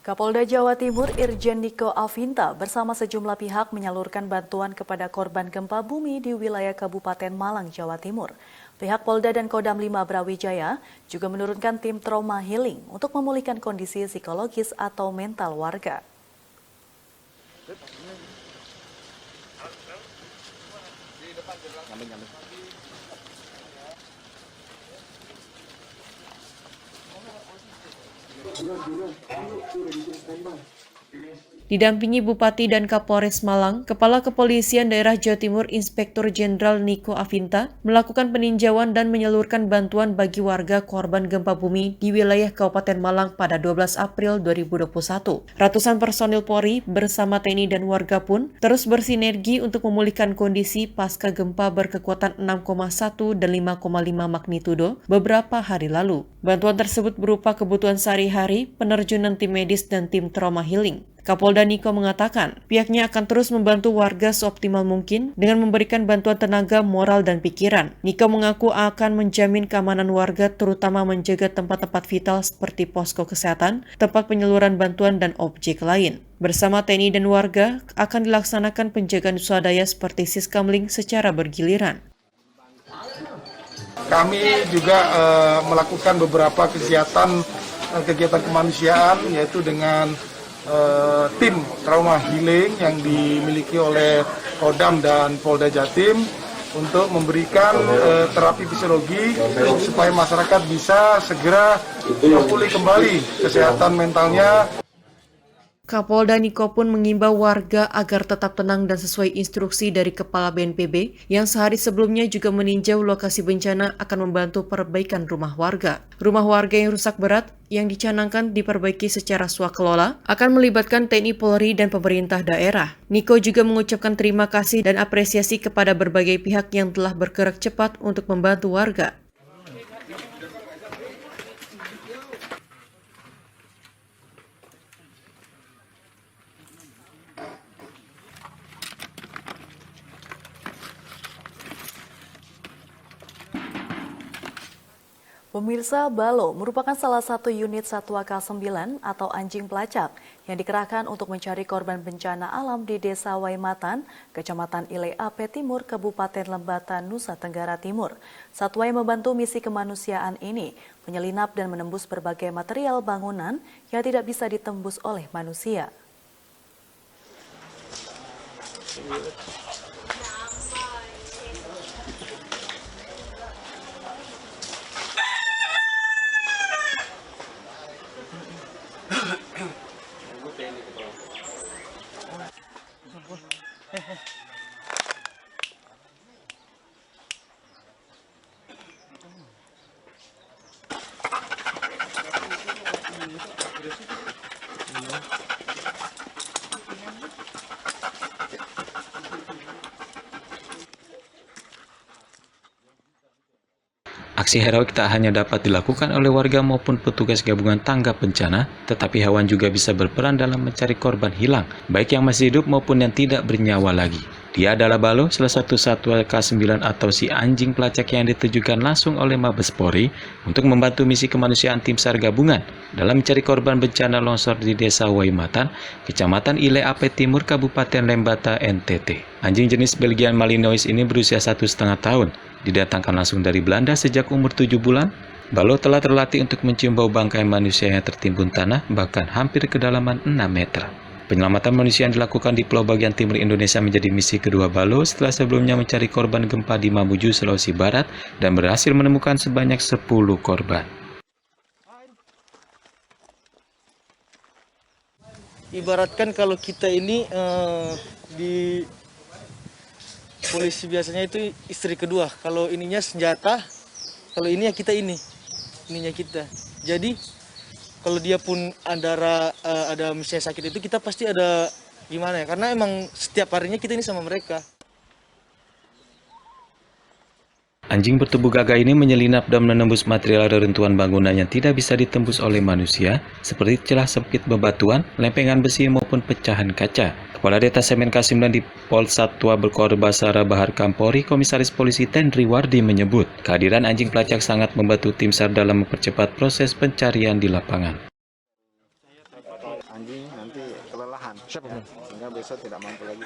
Kapolda Jawa Timur Irjen Niko Afinta bersama sejumlah pihak menyalurkan bantuan kepada korban gempa bumi di wilayah Kabupaten Malang, Jawa Timur. Pihak Polda dan Kodam 5 Brawijaya juga menurunkan tim trauma healing untuk memulihkan kondisi psikologis atau mental warga. Didampingi Bupati dan Kapolres Malang, Kepala Kepolisian Daerah Jawa Timur Inspektur Jenderal Niko Afinta melakukan peninjauan dan menyalurkan bantuan bagi warga korban gempa bumi di wilayah Kabupaten Malang pada 12 April 2021. Ratusan personil Polri bersama TNI dan warga pun terus bersinergi untuk memulihkan kondisi pasca gempa berkekuatan 6,1 dan 5,5 magnitudo beberapa hari lalu. Bantuan tersebut berupa kebutuhan sehari-hari, penerjunan tim medis dan tim trauma healing. Kapolda Niko mengatakan, pihaknya akan terus membantu warga seoptimal mungkin dengan memberikan bantuan tenaga, moral, dan pikiran. Niko mengaku akan menjamin keamanan warga, terutama menjaga tempat-tempat vital seperti posko kesehatan, tempat penyaluran bantuan, dan objek lain. Bersama TNI dan warga, akan dilaksanakan penjagaan swadaya seperti Siskamling secara bergiliran. Kami juga melakukan beberapa kegiatan kemanusiaan, yaitu dengan tim trauma healing yang dimiliki oleh Kodam dan Polda Jatim untuk memberikan terapi fisiologi supaya masyarakat bisa segera pulih kembali kesehatan mentalnya. Kapolda Niko pun mengimbau warga agar tetap tenang dan sesuai instruksi dari Kepala BNPB yang sehari sebelumnya juga meninjau lokasi bencana akan membantu perbaikan rumah warga. Rumah warga yang rusak berat yang dicanangkan diperbaiki secara swakelola akan melibatkan TNI Polri dan pemerintah daerah. Niko juga mengucapkan terima kasih dan apresiasi kepada berbagai pihak yang telah bergerak cepat untuk membantu warga. Pemirsa, balo merupakan salah satu unit Satwa K9 atau anjing pelacak yang dikerahkan untuk mencari korban bencana alam di Desa Waimatan, Kecamatan Ile Ape Timur, Kabupaten Lembata, Nusa Tenggara Timur. Satwa yang membantu misi kemanusiaan ini menyelinap dan menembus berbagai material bangunan yang tidak bisa ditembus oleh manusia. Aksi heroik tak hanya dapat dilakukan oleh warga maupun petugas gabungan tanggap bencana, tetapi hewan juga bisa berperan dalam mencari korban hilang, baik yang masih hidup maupun yang tidak bernyawa lagi. Dia adalah Balo, salah satu satwa K9 atau si anjing pelacak yang ditujukan langsung oleh Mabes Polri untuk membantu misi kemanusiaan tim SAR gabungan dalam mencari korban bencana longsor di Desa Waimatan, Kecamatan Ile Ape Timur, Kabupaten Lembata, NTT. Anjing jenis Belgian Malinois ini berusia 1,5 tahun. Didatangkan langsung dari Belanda sejak umur 7 bulan, Balo telah terlatih untuk mencium bau bangkai manusia yang tertimbun tanah bahkan hampir kedalaman 6 meter. Penyelamatan manusia yang dilakukan di Pulau Bagian Timur Indonesia menjadi misi kedua Balo setelah sebelumnya mencari korban gempa di Mamuju, Sulawesi Barat dan berhasil menemukan sebanyak 10 korban. Ibaratkan kalau kita ini di polisi biasanya itu istri kedua, kalau ininya senjata, kalau ini ya kita ininya kita. Jadi kalau dia pun ada misalnya sakit itu kita pasti ada gimana ya, karena emang setiap harinya kita ini sama mereka. Anjing bertubuh gagah ini menyelinap dan menembus material reruntuhan bangunan yang tidak bisa ditembus oleh manusia, seperti celah sempit bebatuan, lempengan besi maupun pecahan kaca. Kepala Detasemen K9 di Polsatwa Berkorbasara Bahar Kampori, Komisaris Polisi Tendri Wardi menyebut, kehadiran anjing pelacak sangat membantu tim SAR dalam mempercepat proses pencarian di lapangan. anjing nanti kelelahan, sehingga besok tidak mampu lagi.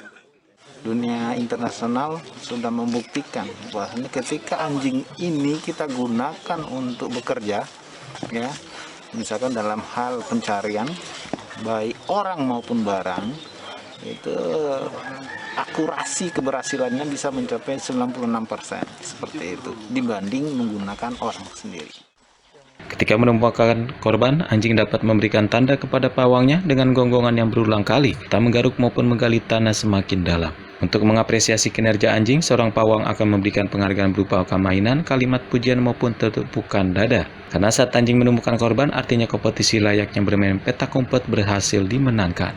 Dunia internasional sudah membuktikan bahwa ketika anjing ini kita gunakan untuk bekerja, ya, misalkan dalam hal pencarian, baik orang maupun barang, itu akurasi keberhasilannya bisa mencapai 96% seperti itu dibanding menggunakan orang sendiri. Ketika menemukan korban, anjing dapat memberikan tanda kepada pawangnya dengan gonggongan yang berulang kali, tak menggaruk maupun menggali tanah semakin dalam. Untuk mengapresiasi kinerja anjing, seorang pawang akan memberikan penghargaan berupa mainan, kalimat pujian maupun tepukan dada. Karena saat anjing menemukan korban, artinya kompetisi layaknya bermain petak umpet berhasil dimenangkan.